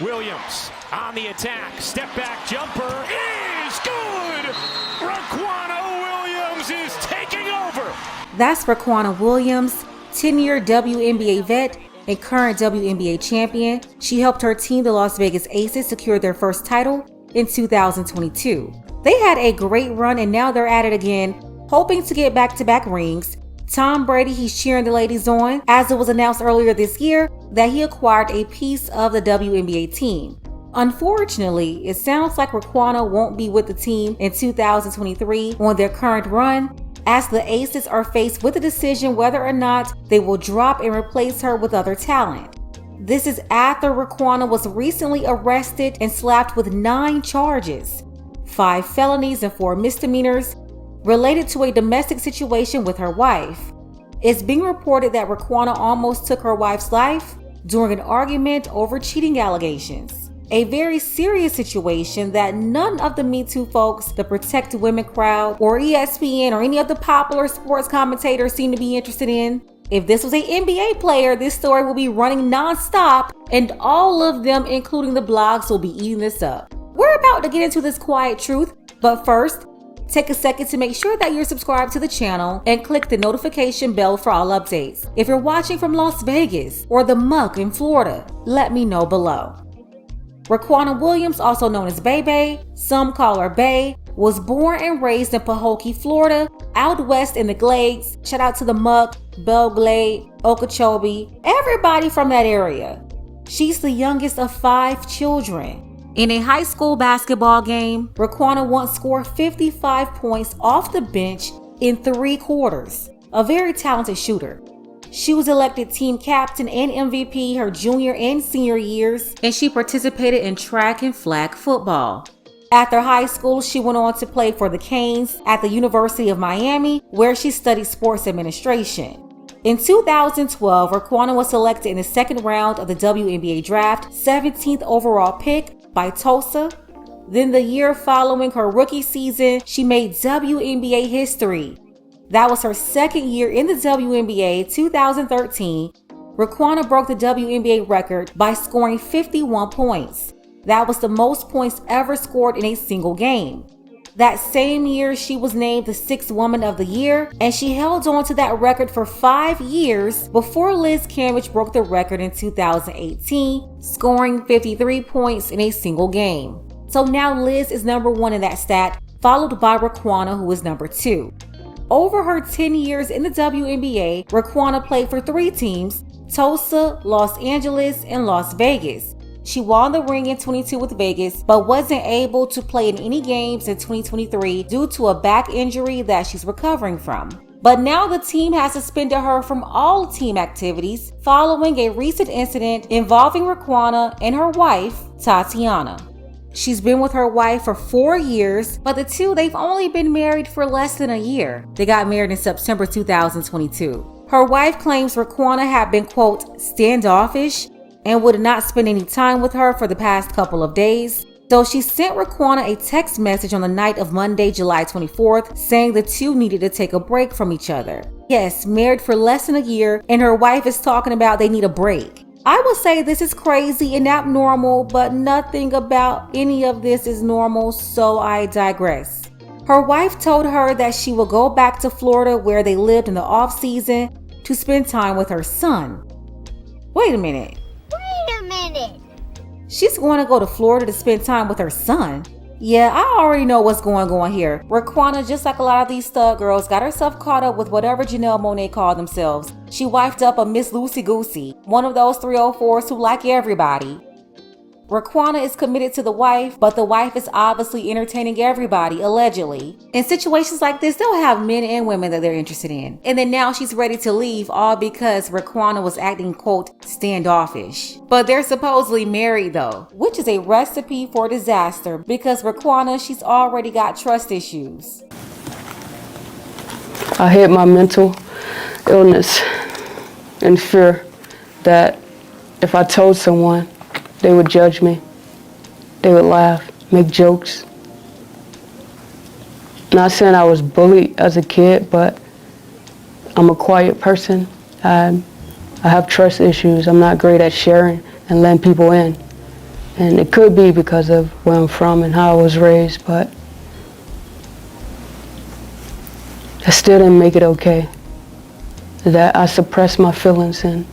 Williams on the attack. Step back jumper is good. Raquana Williams is taking over. That's Raquana Williams, 10-year WNBA vet and current WNBA champion. She helped her team, the Las Vegas Aces, secure their first title in 2022. They had a great run and now they're at it again, hoping to get back-to-back rings. Tom Brady, he's cheering the ladies on, as it was announced earlier this year that he acquired a piece of the WNBA team. Unfortunately, it sounds like Raquana won't be with the team in 2023 on their current run, as the Aces are faced with a decision whether or not they will drop and replace her with other talent. This is after Raquana was recently arrested and slapped with 9 charges, 5 felonies and 4 misdemeanors, related to a domestic situation with her wife. It's being reported that Raquana almost took her wife's life during an argument over cheating allegations. A very serious situation that none of the Me Too folks, the Protect Women crowd, or ESPN or any of the popular sports commentators seem to be interested in. If this was an NBA player, this story will be running non-stop and all of them, including the blogs, will be eating this up. We're about to get into this quiet truth, but first, take a second to make sure that you're subscribed to the channel and click the notification bell for all updates. If you're watching from Las Vegas or the Muck in Florida, let me know below. Raquana Williams, also known as Bebe, some call her Bay, was born and raised in Pahokee, Florida, out west in the Glades. Shout out to the Muck, Belglade, Okeechobee, everybody from that area. She's the youngest of 5 children. In a high school basketball game, Raquana once scored 55 points off the bench in 3 quarters. A very talented shooter. She was elected team captain and MVP her junior and senior years, and she participated in track and flag football. After high school, she went on to play for the Canes at the University of Miami, where she studied sports administration. In 2012, Raquana was selected in the second round of the WNBA draft, 17th overall pick by Tulsa. Then the year following her rookie season, she made WNBA history. That was her second year in the WNBA, 2013. Raquana broke the WNBA record by scoring 51 points. That was the most points ever scored in a single game. That same year, she was named the 6th Woman of the Year, and she held on to that record for 5 years before Liz Cambage broke the record in 2018, scoring 53 points in a single game. So now Liz is number 1 in that stat, followed by Raquana, who is number 2. Over her 10 years in the WNBA, Raquana played for 3 teams: Tulsa, Los Angeles, and Las Vegas. She won the ring in 22 with Vegas, but wasn't able to play in any games in 2023 due to a back injury that she's recovering from. But now the team has suspended her from all team activities following a recent incident involving Raquana and her wife, Tatiana. She's been with her wife for 4 years, but the two, they've only been married for less than a year. They got married in September 2022. Her wife claims Raquana had been, quote, standoffish and would not spend any time with her for the past couple of days. So she sent Raquana a text message on the night of Monday, July 24th, saying the two needed to take a break from each other. Yes, married for less than a year, and her wife is talking about they need a break. I would say this is crazy and abnormal, but nothing about any of this is normal, so I digress. Her wife told her that she will go back to Florida, where they lived in the off season, to spend time with her son. Wait a minute. She's going to go to Florida to spend time with her son? Yeah, I already know what's going on here. Raquana, just like a lot of these stud girls, got herself caught up with whatever Janelle Monáe called themselves. She wifed up a Miss Loosey Goosey, one of those 304s who like everybody. Raquana is committed to the wife, but the wife is obviously entertaining everybody, allegedly. In situations like this, they'll have men and women that they're interested in. And then now she's ready to leave, all because Raquana was acting, quote, standoffish. But they're supposedly married though, which is a recipe for disaster because Raquana, she's already got trust issues. I hid my mental illness and fear that if I told someone, they would judge me. They would laugh, make jokes. Not saying I was bullied as a kid, but I'm a quiet person. I have trust issues. I'm not great at sharing and letting people in. And it could be because of where I'm from and how I was raised, but I still didn't make it okay. That I suppressed my feelings and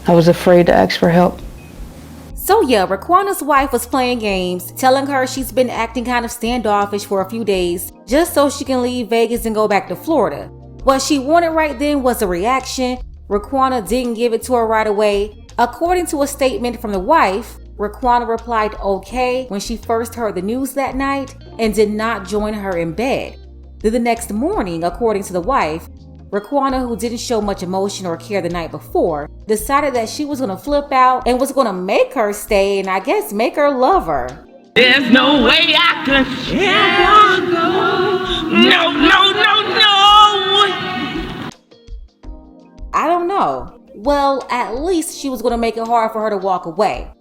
I was afraid to ask for help. So yeah, Raquana's wife was playing games, telling her she's been acting kind of standoffish for a few days just so she can leave Vegas and go back to Florida. What she wanted right then was a reaction. Raquana didn't give it to her right away. According to a statement from the wife, Raquana replied okay when she first heard the news that night and did not join her in bed. Then the next morning, according to the wife, Raquana, who didn't show much emotion or care the night before, decided that she was going to flip out and was going to make her stay and I guess make her love her. There's no way I could ever go. No, no, no, no. I don't know. Well, at least she was going to make it hard for her to walk away.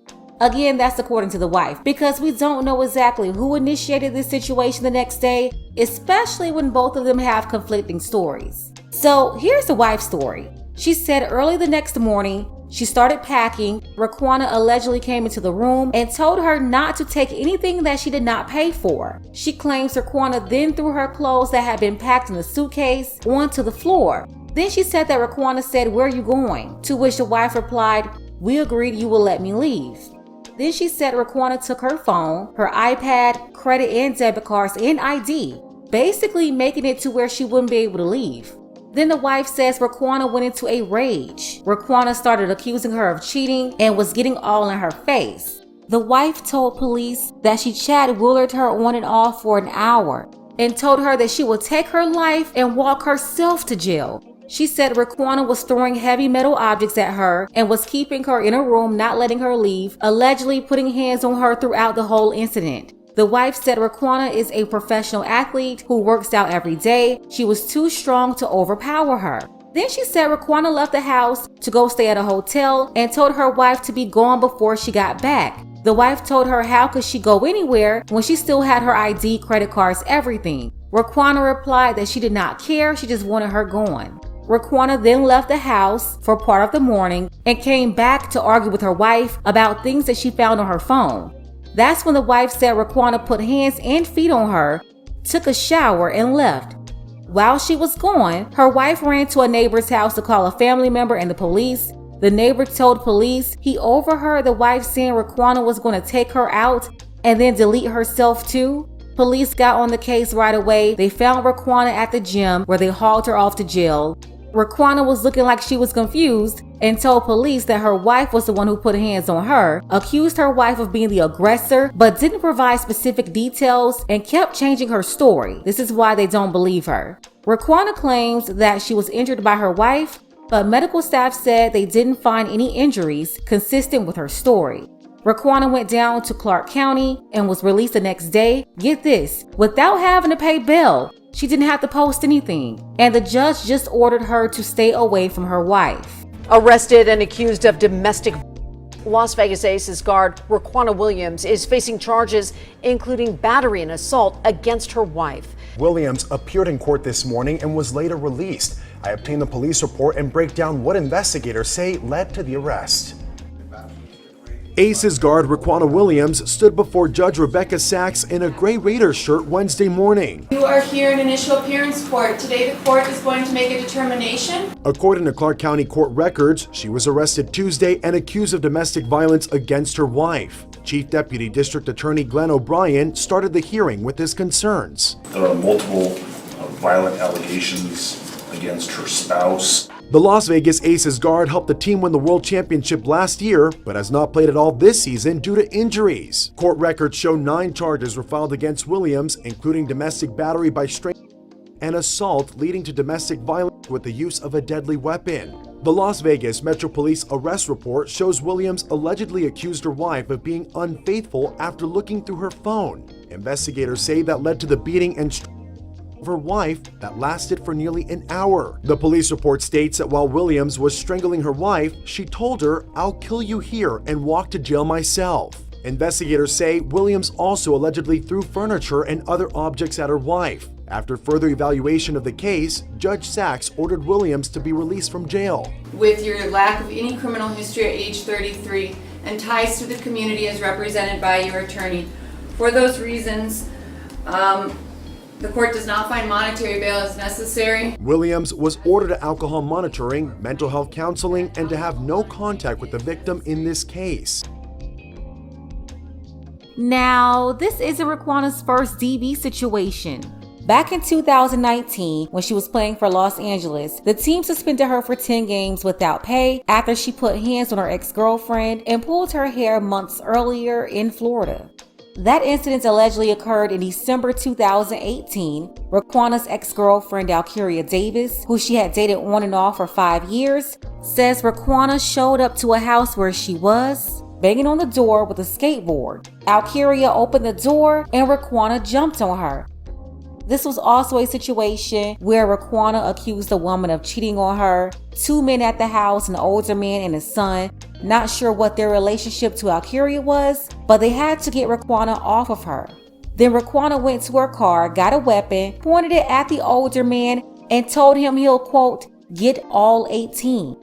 Again, that's according to the wife, because we don't know exactly who initiated this situation the next day, especially when both of them have conflicting stories. So here's the wife's story. She said early the next morning, she started packing. Raquana allegedly came into the room and told her not to take anything that she did not pay for. She claims Raquana then threw her clothes that had been packed in the suitcase onto the floor. Then she said that Raquana said, "Where are you going?" To which the wife replied, "We agreed you will let me leave." Then she said Raquana took her phone, her iPad, credit and debit cards, and ID, basically making it to where she wouldn't be able to leave. Then the wife says Raquana went into a rage. Raquana started accusing her of cheating and was getting all in her face. The wife told police that she Chad Willard her on and off for an hour and told her that she would take her life and walk herself to jail. She said Raquana was throwing heavy metal objects at her and was keeping her in a room, not letting her leave, allegedly putting hands on her throughout the whole incident. The wife said Raquana is a professional athlete who works out every day. She was too strong to overpower her. Then she said Raquana left the house to go stay at a hotel and told her wife to be gone before she got back. The wife told her how could she go anywhere when she still had her ID, credit cards, everything. Raquana replied that she did not care, she just wanted her gone. Raquana then left the house for part of the morning and came back to argue with her wife about things that she found on her phone. That's when the wife said Raquana put hands and feet on her, took a shower, and left. While she was gone, her wife ran to a neighbor's house to call a family member and the police. The neighbor told police he overheard the wife saying Raquana was going to take her out and then delete herself too. Police got on the case right away. They found Raquana at the gym where they hauled her off to jail. Raquana was looking like she was confused and told police that her wife was the one who put hands on her, accused her wife of being the aggressor, but didn't provide specific details and kept changing her story. This is why they don't believe her. Raquana claims that she was injured by her wife, but medical staff said they didn't find any injuries consistent with her story. Raquana went down to Clark County and was released the next day, get this, without having to pay bail. She didn't have to post anything, and the judge just ordered her to stay away from her wife. Arrested and accused of domestic, Las Vegas Aces guard Raquana Williams is facing charges including battery and assault against her wife. Williams appeared in court this morning and was later released. I obtained the police report and break down what investigators say led to the arrest. Aces guard Raquana Williams stood before Judge Rebecca Sachs in a gray Raiders shirt Wednesday morning. You are here in initial appearance court. Today the court is going to make a determination. According to Clark County court records, she was arrested Tuesday and accused of domestic violence against her wife. Chief Deputy District Attorney Glenn O'Brien started the hearing with his concerns. There are multiple violent allegations against her spouse. The Las Vegas Aces guard helped the team win the World Championship last year, but has not played at all this season due to injuries. Court records show 9 charges were filed against Williams, including domestic battery by strangling and assault leading to domestic violence with the use of a deadly weapon. The Las Vegas Metro Police arrest report shows Williams allegedly accused her wife of being unfaithful after looking through her phone. Investigators say that led to the beating and of her wife that lasted for nearly an hour. The police report states that while Williams was strangling her wife, she told her, "I'll kill you here and walk to jail myself." Investigators say Williams also allegedly threw furniture and other objects at her wife. After further evaluation of the case, Judge Sachs ordered Williams to be released from jail. With your lack of any criminal history at age 33 and ties to the community as represented by your attorney, for those reasons, the court does not find monetary bail as necessary. Williams was ordered alcohol monitoring, mental health counseling, and to have no contact with the victim in this case. Now, this isn't Raquana's first DV situation. Back in 2019, when she was playing for Los Angeles, the team suspended her for 10 games without pay after she put hands on her ex-girlfriend and pulled her hair months earlier in Florida. That incident allegedly occurred in December 2018. Raquana's ex-girlfriend, Alkeria Davis, who she had dated on and off for 5 years, says Raquana showed up to a house where she was, banging on the door with a skateboard. Alkeria opened the door and Raquana jumped on her. This was also a situation where Raquana accused a woman of cheating on her. 2 men at the house, an older man and his son. Not sure what their relationship to Alkeria was, but they had to get Raquana off of her. Then Raquana went to her car, got a weapon, pointed it at the older man, and told him he'll, quote, get all 18.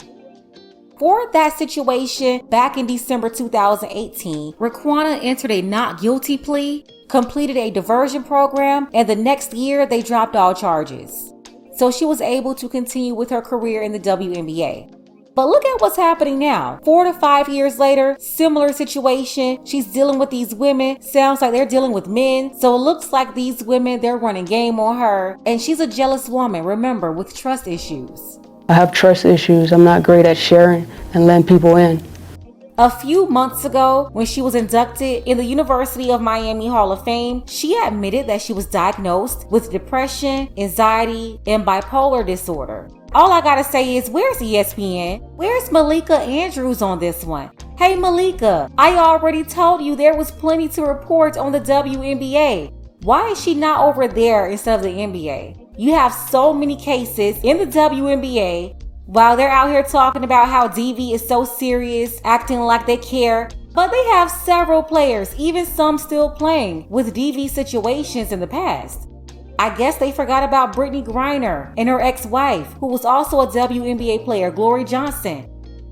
For that situation, back in December 2018, Raquana entered a not guilty plea, completed a diversion program, and the next year they dropped all charges. So she was able to continue with her career in the WNBA. But look at what's happening now. 4 to 5 years later, similar situation. She's dealing with these women. Sounds like they're dealing with men. So it looks like these women, they're running game on her. And she's a jealous woman, remember, with trust issues. I have trust issues. I'm not great at sharing and letting people in. A few months ago, when she was inducted in the University of Miami Hall of Fame, she admitted that she was diagnosed with depression, anxiety, and bipolar disorder. All I gotta say is, where's ESPN? Where's Malika Andrews on this one? Hey Malika, I already told you there was plenty to report on the WNBA. Why is she not over there instead of the NBA? You have so many cases in the WNBA while they're out here talking about how DV is so serious, acting like they care. But they have several players, even some still playing, with DV situations in the past. I guess they forgot about Brittany Griner and her ex-wife, who was also a WNBA player, Glory Johnson.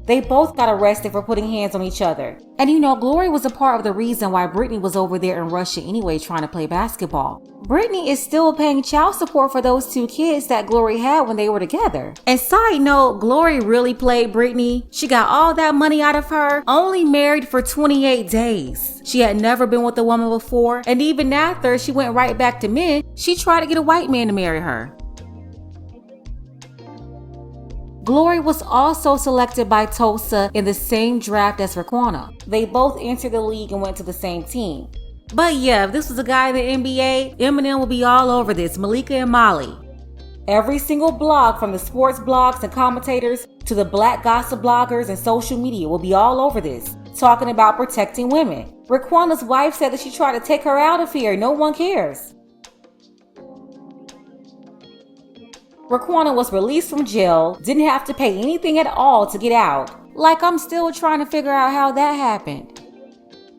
They both got arrested for putting hands on each other. And you know, Glory was a part of the reason why Brittany was over there in Russia anyway trying to play basketball. Brittany is still paying child support for those 2 kids that Glory had when they were together. And side note, Glory really played Brittany. She got all that money out of her, only married for 28 days. She had never been with a woman before, and even after she went right back to men, she tried to get a white man to marry her. Glory was also selected by Tulsa in the same draft as Raquana. They both entered the league and went to the same team. But yeah, if this was a guy in the NBA, Eminem will be all over this, Malika and Molly. Every single blog, from the sports blogs and commentators to the black gossip bloggers and social media, will be all over this, talking about protecting women. Raquana's wife said that she tried to take her out of here. No one cares. Raquana was released from jail, didn't have to pay anything at all to get out. Like, I'm still trying to figure out how that happened.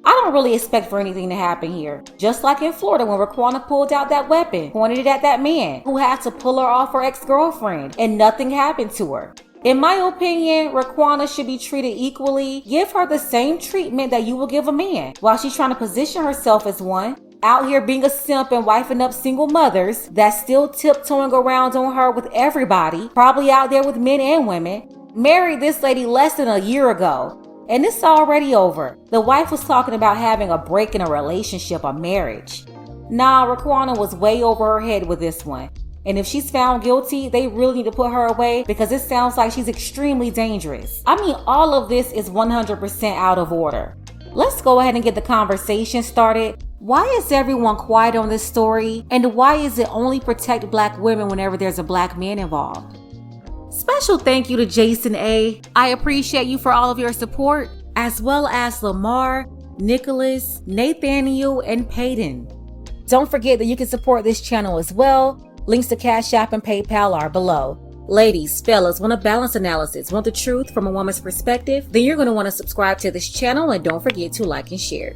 I don't really expect for anything to happen here. Just like in Florida when Raquana pulled out that weapon, pointed it at that man who had to pull her off her ex-girlfriend, and nothing happened to her. In my opinion, Raquana should be treated equally. Give her the same treatment that you will give a man while she's trying to position herself as one. Out here being a simp and wifing up single mothers that's still tiptoeing around on her with everybody, probably out there with men and women. Married this lady less than a year ago, and it's already over. The wife was talking about having a break in a relationship, a marriage. Nah, Raquana was way over her head with this one. And if she's found guilty, they really need to put her away because it sounds like she's extremely dangerous. I mean, all of this is 100% out of order. Let's go ahead and get the conversation started. Why is everyone quiet on this story? And why is it only protect black women whenever there's a black man involved? Special thank you to Jason A. I appreciate you for all of your support, as well as Lamar, Nicholas, Nathaniel, and Peyton. Don't forget that you can support this channel as well. Links to Cash App and PayPal are below. Ladies, fellas, want a balanced analysis, want the truth from a woman's perspective? Then you're going to want to subscribe to this channel and don't forget to like and share.